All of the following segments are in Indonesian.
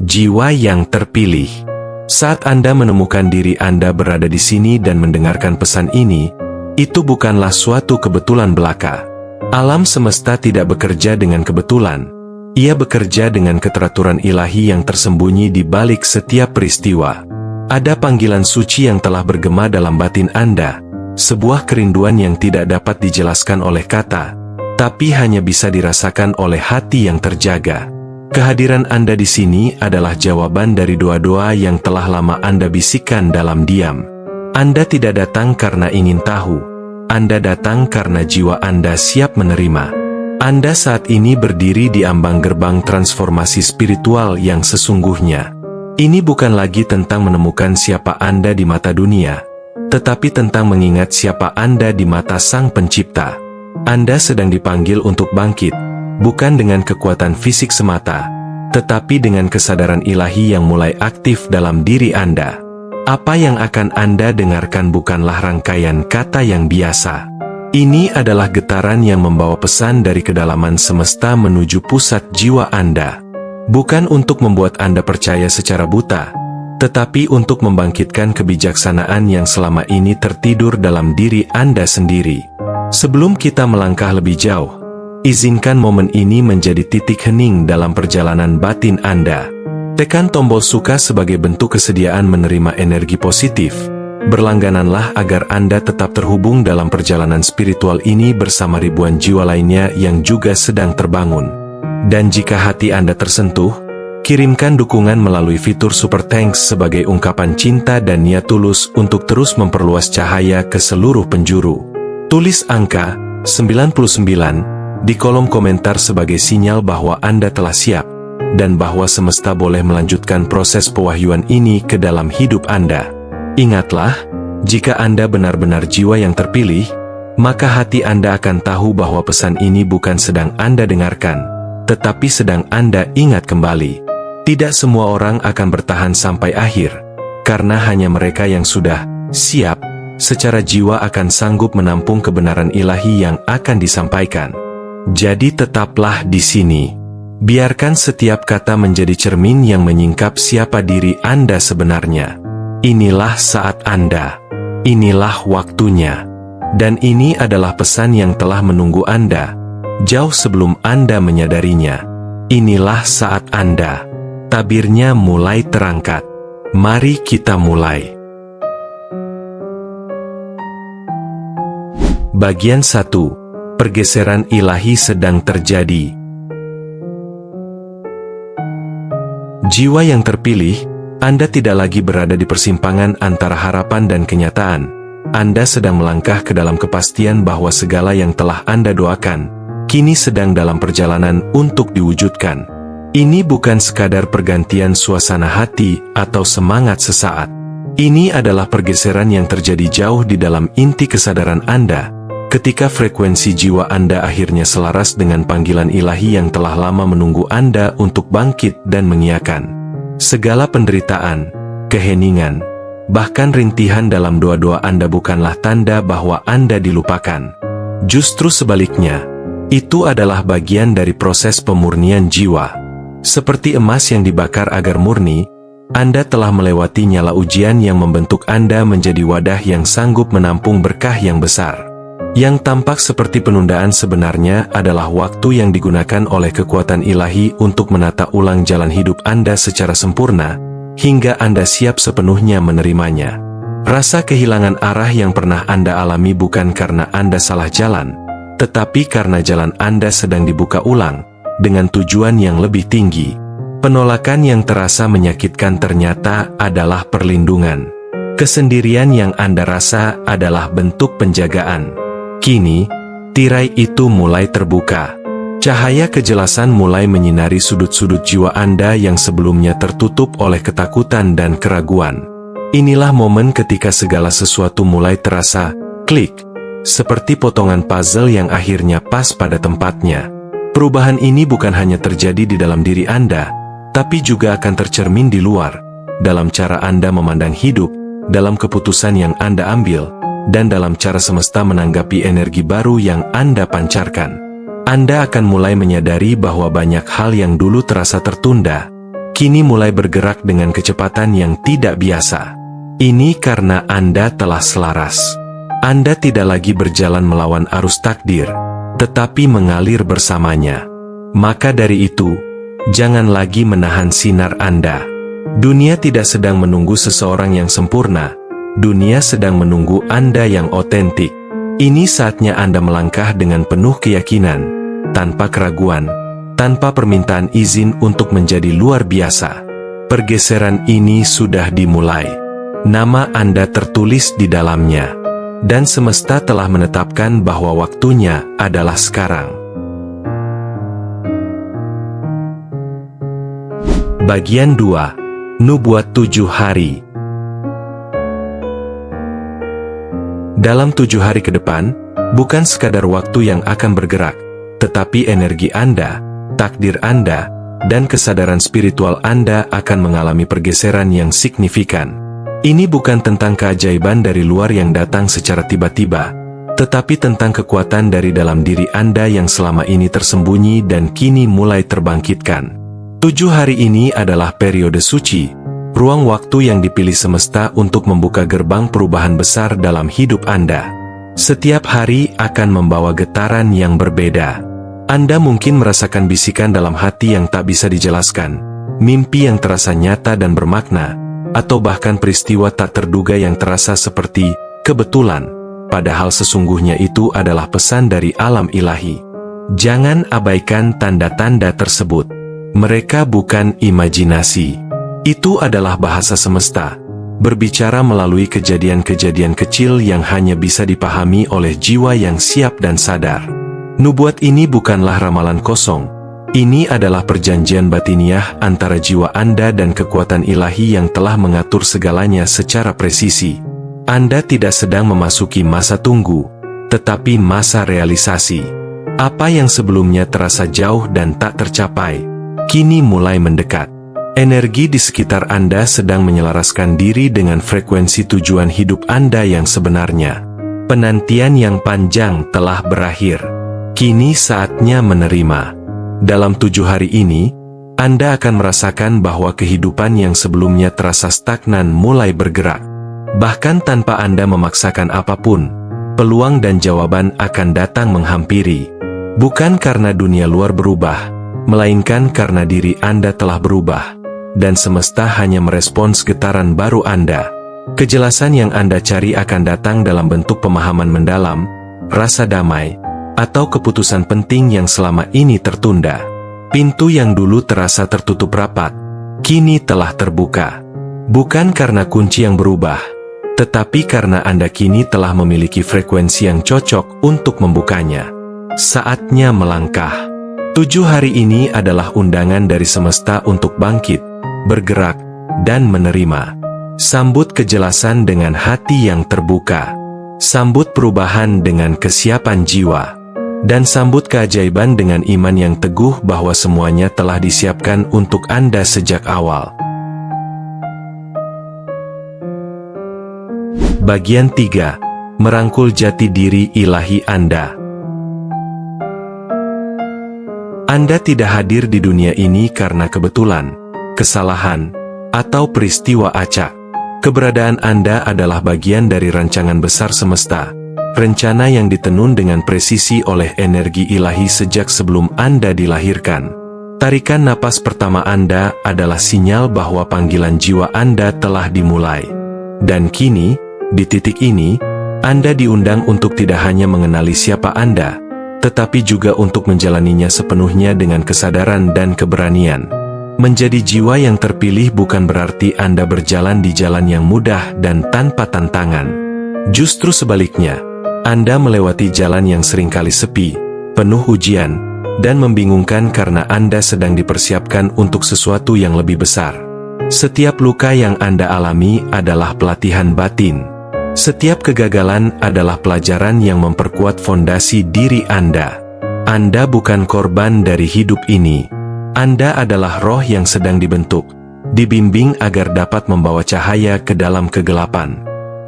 Jiwa yang terpilih. Saat Anda menemukan diri Anda berada di sini dan mendengarkan pesan ini, itu bukanlah suatu kebetulan belaka. Alam semesta tidak bekerja dengan kebetulan. Ia bekerja dengan keteraturan ilahi yang tersembunyi di balik setiap peristiwa. Ada panggilan suci yang telah bergema dalam batin Anda, sebuah kerinduan yang tidak dapat dijelaskan oleh kata, tapi hanya bisa dirasakan oleh hati yang terjaga. Kehadiran Anda di sini adalah jawaban dari doa-doa yang telah lama Anda bisikkan dalam diam. Anda tidak datang karena ingin tahu. Anda datang karena jiwa Anda siap menerima. Anda saat ini berdiri di ambang gerbang transformasi spiritual yang sesungguhnya. Ini bukan lagi tentang menemukan siapa Anda di mata dunia, tetapi tentang mengingat siapa Anda di mata Sang Pencipta. Anda sedang dipanggil untuk bangkit, bukan dengan kekuatan fisik semata, tetapi dengan kesadaran ilahi yang mulai aktif dalam diri Anda. Apa yang akan Anda dengarkan bukanlah rangkaian kata yang biasa. Ini adalah getaran yang membawa pesan dari kedalaman semesta menuju pusat jiwa Anda. Bukan untuk membuat Anda percaya secara buta, tetapi untuk membangkitkan kebijaksanaan yang selama ini tertidur dalam diri Anda sendiri. Sebelum kita melangkah lebih jauh, izinkan momen ini menjadi titik hening dalam perjalanan batin Anda. Tekan tombol suka sebagai bentuk kesediaan menerima energi positif. Berlanggananlah agar Anda tetap terhubung dalam perjalanan spiritual ini bersama ribuan jiwa lainnya yang juga sedang terbangun. Dan jika hati Anda tersentuh, kirimkan dukungan melalui fitur Super Thanks sebagai ungkapan cinta dan niat tulus untuk terus memperluas cahaya ke seluruh penjuru. Tulis angka 99 di kolom komentar sebagai sinyal bahwa Anda telah siap, dan bahwa semesta boleh melanjutkan proses pewahyuan ini ke dalam hidup Anda. Ingatlah, jika Anda benar-benar jiwa yang terpilih, maka hati Anda akan tahu bahwa pesan ini bukan sedang Anda dengarkan, tetapi sedang Anda ingat kembali. Tidak semua orang akan bertahan sampai akhir, karena hanya mereka yang sudah siap secara jiwa akan sanggup menampung kebenaran ilahi yang akan disampaikan. Jadi tetaplah di sini. Biarkan setiap kata menjadi cermin yang menyingkap siapa diri Anda sebenarnya. Inilah saat Anda. Inilah waktunya. Dan ini adalah pesan yang telah menunggu Anda, jauh sebelum Anda menyadarinya. Inilah saat Anda. Tabirnya mulai terangkat. Mari kita mulai. Bagian 1. Pergeseran ilahi sedang terjadi. Jiwa yang terpilih, Anda tidak lagi berada di persimpangan antara harapan dan kenyataan. Anda sedang melangkah ke dalam kepastian bahwa segala yang telah Anda doakan, kini sedang dalam perjalanan untuk diwujudkan. Ini bukan sekadar pergantian suasana hati atau semangat sesaat. Ini adalah pergeseran yang terjadi jauh di dalam inti kesadaran Anda, ketika frekuensi jiwa Anda akhirnya selaras dengan panggilan ilahi yang telah lama menunggu Anda untuk bangkit dan mengiyakan. Segala penderitaan, keheningan, bahkan rintihan dalam doa-doa Anda bukanlah tanda bahwa Anda dilupakan. Justru sebaliknya, itu adalah bagian dari proses pemurnian jiwa. Seperti emas yang dibakar agar murni, Anda telah melewati nyala ujian yang membentuk Anda menjadi wadah yang sanggup menampung berkah yang besar. Yang tampak seperti penundaan sebenarnya adalah waktu yang digunakan oleh kekuatan ilahi untuk menata ulang jalan hidup Anda secara sempurna, hingga Anda siap sepenuhnya menerimanya. Rasa kehilangan arah yang pernah Anda alami bukan karena Anda salah jalan, tetapi karena jalan Anda sedang dibuka ulang, dengan tujuan yang lebih tinggi. Penolakan yang terasa menyakitkan ternyata adalah perlindungan. Kesendirian yang Anda rasa adalah bentuk penjagaan. Kini, tirai itu mulai terbuka. Cahaya kejelasan mulai menyinari sudut-sudut jiwa Anda yang sebelumnya tertutup oleh ketakutan dan keraguan. Inilah momen ketika segala sesuatu mulai terasa klik, seperti potongan puzzle yang akhirnya pas pada tempatnya. Perubahan ini bukan hanya terjadi di dalam diri Anda, tapi juga akan tercermin di luar, dalam cara Anda memandang hidup, dalam keputusan yang Anda ambil, dan dalam cara semesta menanggapi energi baru yang Anda pancarkan. Anda akan mulai menyadari bahwa banyak hal yang dulu terasa tertunda, kini mulai bergerak dengan kecepatan yang tidak biasa. Ini karena Anda telah selaras. Anda tidak lagi berjalan melawan arus takdir, tetapi mengalir bersamanya. Maka dari itu, jangan lagi menahan sinar Anda. Dunia tidak sedang menunggu seseorang yang sempurna. Dunia sedang menunggu Anda yang otentik. Ini saatnya Anda melangkah dengan penuh keyakinan, tanpa keraguan, tanpa permintaan izin untuk menjadi luar biasa. Pergeseran ini sudah dimulai. Nama Anda tertulis di dalamnya. Dan semesta telah menetapkan bahwa waktunya adalah sekarang. Bagian 2. Nubuat 7 hari. Dalam 7 hari ke depan, bukan sekadar waktu yang akan bergerak, tetapi energi Anda, takdir Anda, dan kesadaran spiritual Anda akan mengalami pergeseran yang signifikan. Ini bukan tentang keajaiban dari luar yang datang secara tiba-tiba, tetapi tentang kekuatan dari dalam diri Anda yang selama ini tersembunyi dan kini mulai terbangkitkan. 7 hari ini adalah periode suci, ruang waktu yang dipilih semesta untuk membuka gerbang perubahan besar dalam hidup Anda. Setiap hari akan membawa getaran yang berbeda. Anda mungkin merasakan bisikan dalam hati yang tak bisa dijelaskan, mimpi yang terasa nyata dan bermakna, atau bahkan peristiwa tak terduga yang terasa seperti kebetulan, padahal sesungguhnya itu adalah pesan dari alam ilahi. Jangan abaikan tanda-tanda tersebut. Mereka bukan imajinasi. Itu adalah bahasa semesta, berbicara melalui kejadian-kejadian kecil yang hanya bisa dipahami oleh jiwa yang siap dan sadar. Nubuat ini bukanlah ramalan kosong. Ini adalah perjanjian batiniah antara jiwa Anda dan kekuatan ilahi yang telah mengatur segalanya secara presisi. Anda tidak sedang memasuki masa tunggu, tetapi masa realisasi. Apa yang sebelumnya terasa jauh dan tak tercapai, kini mulai mendekat. Energi di sekitar Anda sedang menyelaraskan diri dengan frekuensi tujuan hidup Anda yang sebenarnya. Penantian yang panjang telah berakhir. Kini saatnya menerima. Dalam 7 hari ini, Anda akan merasakan bahwa kehidupan yang sebelumnya terasa stagnan mulai bergerak. Bahkan tanpa Anda memaksakan apapun, peluang dan jawaban akan datang menghampiri. Bukan karena dunia luar berubah, melainkan karena diri Anda telah berubah, dan semesta hanya merespons getaran baru Anda. Kejelasan yang Anda cari akan datang dalam bentuk pemahaman mendalam, rasa damai, atau keputusan penting yang selama ini tertunda. Pintu yang dulu terasa tertutup rapat, kini telah terbuka. Bukan karena kunci yang berubah, tetapi karena Anda kini telah memiliki frekuensi yang cocok untuk membukanya. Saatnya melangkah. 7 hari ini adalah undangan dari semesta untuk bangkit, bergerak, dan menerima. Sambut kejelasan dengan hati yang terbuka. Sambut perubahan dengan kesiapan jiwa. Dan sambut keajaiban dengan iman yang teguh bahwa semuanya telah disiapkan untuk Anda sejak awal. Bagian 3. Merangkul jati diri ilahi Anda. Anda tidak hadir di dunia ini karena kebetulan, kesalahan, atau peristiwa acak. Keberadaan Anda adalah bagian dari rancangan besar semesta. Rencana yang ditenun dengan presisi oleh energi ilahi sejak sebelum Anda dilahirkan. Tarikan napas pertama Anda adalah sinyal bahwa panggilan jiwa Anda telah dimulai. Dan kini, di titik ini, Anda diundang untuk tidak hanya mengenali siapa Anda, tetapi juga untuk menjalaninya sepenuhnya dengan kesadaran dan keberanian. Menjadi jiwa yang terpilih bukan berarti Anda berjalan di jalan yang mudah dan tanpa tantangan. Justru sebaliknya, Anda melewati jalan yang seringkali sepi, penuh ujian, dan membingungkan karena Anda sedang dipersiapkan untuk sesuatu yang lebih besar. Setiap luka yang Anda alami adalah pelatihan batin. Setiap kegagalan adalah pelajaran yang memperkuat fondasi diri Anda. Anda bukan korban dari hidup ini. Anda adalah roh yang sedang dibentuk, dibimbing agar dapat membawa cahaya ke dalam kegelapan.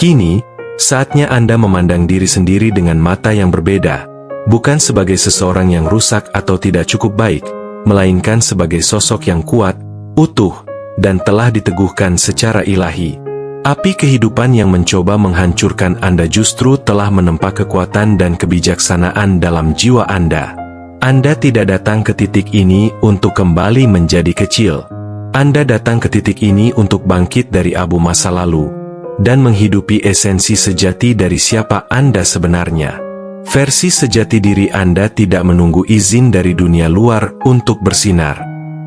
Kini, saatnya Anda memandang diri sendiri dengan mata yang berbeda, bukan sebagai seseorang yang rusak atau tidak cukup baik, melainkan sebagai sosok yang kuat, utuh, dan telah diteguhkan secara ilahi. Api kehidupan yang mencoba menghancurkan Anda justru telah menempa kekuatan dan kebijaksanaan dalam jiwa Anda. Anda tidak datang ke titik ini untuk kembali menjadi kecil. Anda datang ke titik ini untuk bangkit dari abu masa lalu, dan menghidupi esensi sejati dari siapa Anda sebenarnya. Versi sejati diri Anda tidak menunggu izin dari dunia luar untuk bersinar.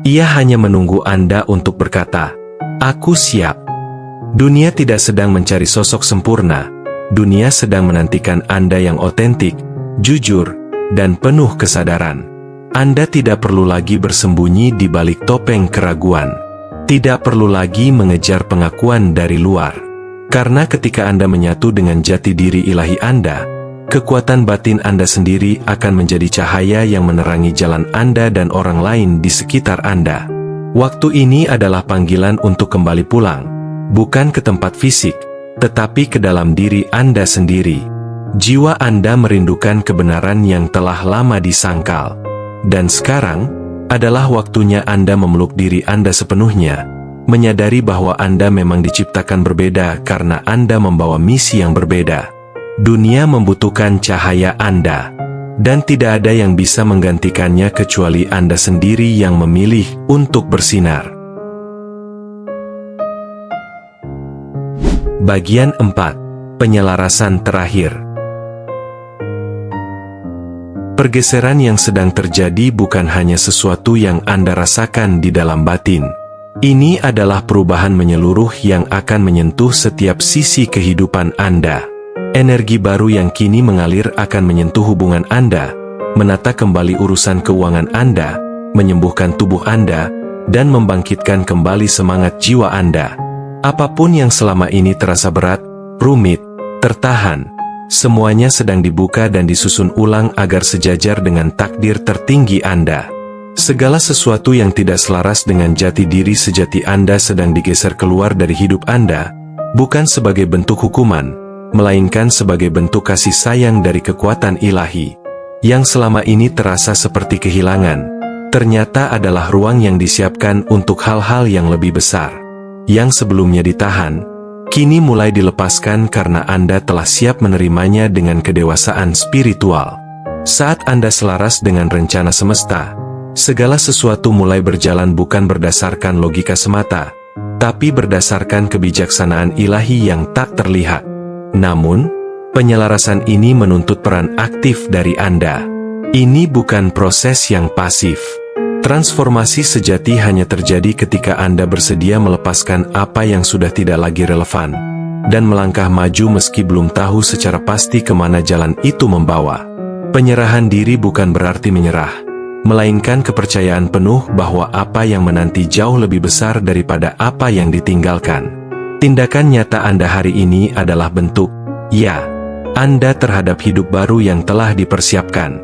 Ia hanya menunggu Anda untuk berkata, "Aku siap." Dunia tidak sedang mencari sosok sempurna. Dunia sedang menantikan Anda yang otentik, jujur, dan penuh kesadaran. Anda tidak perlu lagi bersembunyi di balik topeng keraguan. Tidak perlu lagi mengejar pengakuan dari luar. Karena ketika Anda menyatu dengan jati diri ilahi Anda, kekuatan batin Anda sendiri akan menjadi cahaya yang menerangi jalan Anda dan orang lain di sekitar Anda. Waktu ini adalah panggilan untuk kembali pulang. Bukan ke tempat fisik, tetapi ke dalam diri Anda sendiri. Jiwa Anda merindukan kebenaran yang telah lama disangkal. Dan sekarang, adalah waktunya Anda memeluk diri Anda sepenuhnya, menyadari bahwa Anda memang diciptakan berbeda karena Anda membawa misi yang berbeda. Dunia membutuhkan cahaya Anda, dan tidak ada yang bisa menggantikannya kecuali Anda sendiri yang memilih untuk bersinar. Bagian 4. Penyelarasan terakhir. Pergeseran yang sedang terjadi bukan hanya sesuatu yang Anda rasakan di dalam batin. Ini adalah perubahan menyeluruh yang akan menyentuh setiap sisi kehidupan Anda. Energi baru yang kini mengalir akan menyentuh hubungan Anda, menata kembali urusan keuangan Anda, menyembuhkan tubuh Anda, dan membangkitkan kembali semangat jiwa Anda. Apapun yang selama ini terasa berat, rumit, tertahan, semuanya sedang dibuka dan disusun ulang agar sejajar dengan takdir tertinggi Anda. Segala sesuatu yang tidak selaras dengan jati diri sejati Anda sedang digeser keluar dari hidup Anda, bukan sebagai bentuk hukuman, melainkan sebagai bentuk kasih sayang dari kekuatan ilahi. Yang selama ini terasa seperti kehilangan, ternyata adalah ruang yang disiapkan untuk hal-hal yang lebih besar. Yang sebelumnya ditahan, kini mulai dilepaskan karena Anda telah siap menerimanya dengan kedewasaan spiritual. Saat Anda selaras dengan rencana semesta, segala sesuatu mulai berjalan bukan berdasarkan logika semata, tapi berdasarkan kebijaksanaan ilahi yang tak terlihat. Namun, penyelarasan ini menuntut peran aktif dari Anda. Ini bukan proses yang pasif. Transformasi sejati hanya terjadi ketika Anda bersedia melepaskan apa yang sudah tidak lagi relevan, dan melangkah maju meski belum tahu secara pasti kemana jalan itu membawa. Penyerahan diri bukan berarti menyerah, melainkan kepercayaan penuh bahwa apa yang menanti jauh lebih besar daripada apa yang ditinggalkan. Tindakan nyata Anda hari ini adalah bentuk, ya, Anda terhadap hidup baru yang telah dipersiapkan.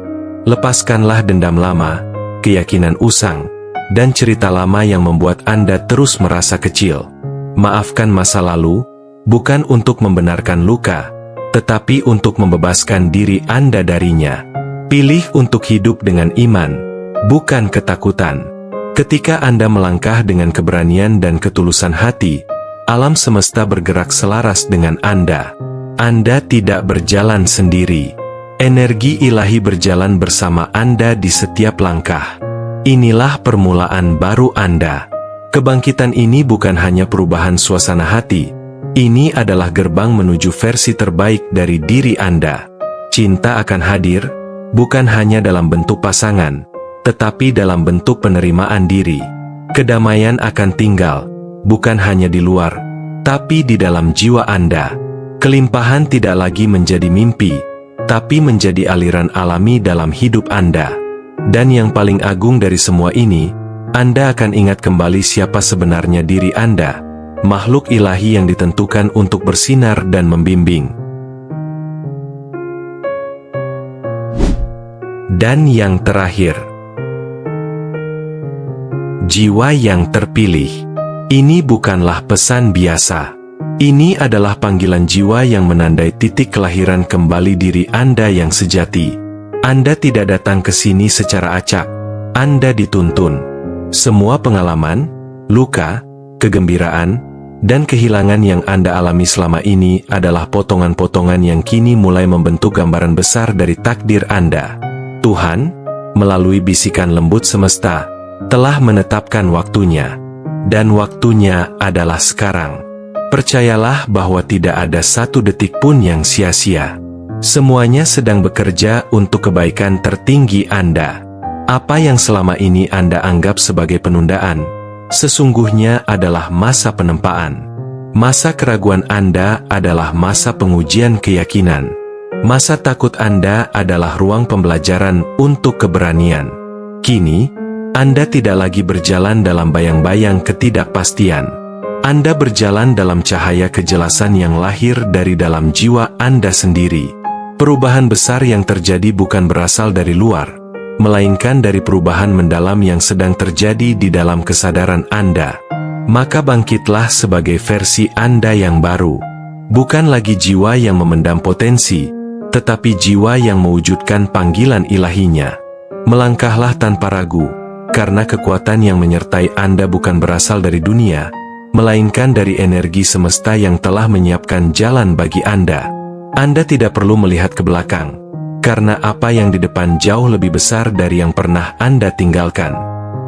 Lepaskanlah dendam lama, keyakinan usang, dan cerita lama yang membuat Anda terus merasa kecil. Maafkan masa lalu, bukan untuk membenarkan luka, tetapi untuk membebaskan diri Anda darinya. Pilih untuk hidup dengan iman, bukan ketakutan. Ketika Anda melangkah dengan keberanian dan ketulusan hati, alam semesta bergerak selaras dengan Anda. Anda tidak berjalan sendiri. Energi ilahi berjalan bersama Anda di setiap langkah. Inilah permulaan baru Anda. Kebangkitan ini bukan hanya perubahan suasana hati. Ini adalah gerbang menuju versi terbaik dari diri Anda. Cinta akan hadir, bukan hanya dalam bentuk pasangan, tetapi dalam bentuk penerimaan diri. Kedamaian akan tinggal, bukan hanya di luar, tapi di dalam jiwa Anda. Kelimpahan tidak lagi menjadi mimpi, tapi menjadi aliran alami dalam hidup Anda. Dan yang paling agung dari semua ini, Anda akan ingat kembali siapa sebenarnya diri Anda, makhluk ilahi yang ditentukan untuk bersinar dan membimbing. Dan yang terakhir, jiwa yang terpilih. Ini bukanlah pesan biasa. Ini adalah panggilan jiwa yang menandai titik kelahiran kembali diri Anda yang sejati. Anda tidak datang ke sini secara acak. Anda dituntun. Semua pengalaman, luka, kegembiraan, dan kehilangan yang Anda alami selama ini adalah potongan-potongan yang kini mulai membentuk gambaran besar dari takdir Anda. Tuhan, melalui bisikan lembut semesta, telah menetapkan waktunya. Dan waktunya adalah sekarang. Percayalah bahwa tidak ada satu detik pun yang sia-sia. Semuanya sedang bekerja untuk kebaikan tertinggi Anda. Apa yang selama ini Anda anggap sebagai penundaan, sesungguhnya adalah masa penempaan. Masa keraguan Anda adalah masa pengujian keyakinan. Masa takut Anda adalah ruang pembelajaran untuk keberanian. Kini, Anda tidak lagi berjalan dalam bayang-bayang ketidakpastian. Anda berjalan dalam cahaya kejelasan yang lahir dari dalam jiwa Anda sendiri. Perubahan besar yang terjadi bukan berasal dari luar, melainkan dari perubahan mendalam yang sedang terjadi di dalam kesadaran Anda. Maka bangkitlah sebagai versi Anda yang baru. Bukan lagi jiwa yang memendam potensi, tetapi jiwa yang mewujudkan panggilan ilahinya. Melangkahlah tanpa ragu, karena kekuatan yang menyertai Anda bukan berasal dari dunia, melainkan dari energi semesta yang telah menyiapkan jalan bagi Anda. Anda tidak perlu melihat ke belakang, karena apa yang di depan jauh lebih besar dari yang pernah Anda tinggalkan.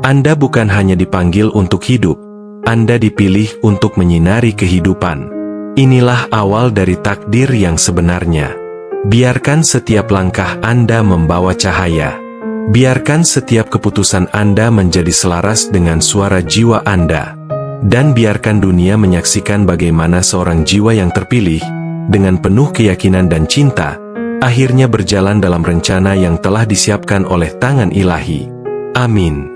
Anda bukan hanya dipanggil untuk hidup, Anda dipilih untuk menyinari kehidupan. Inilah awal dari takdir yang sebenarnya. Biarkan setiap langkah Anda membawa cahaya. Biarkan setiap keputusan Anda menjadi selaras dengan suara jiwa Anda. Dan biarkan dunia menyaksikan bagaimana seorang jiwa yang terpilih, dengan penuh keyakinan dan cinta, akhirnya berjalan dalam rencana yang telah disiapkan oleh tangan ilahi. Amin.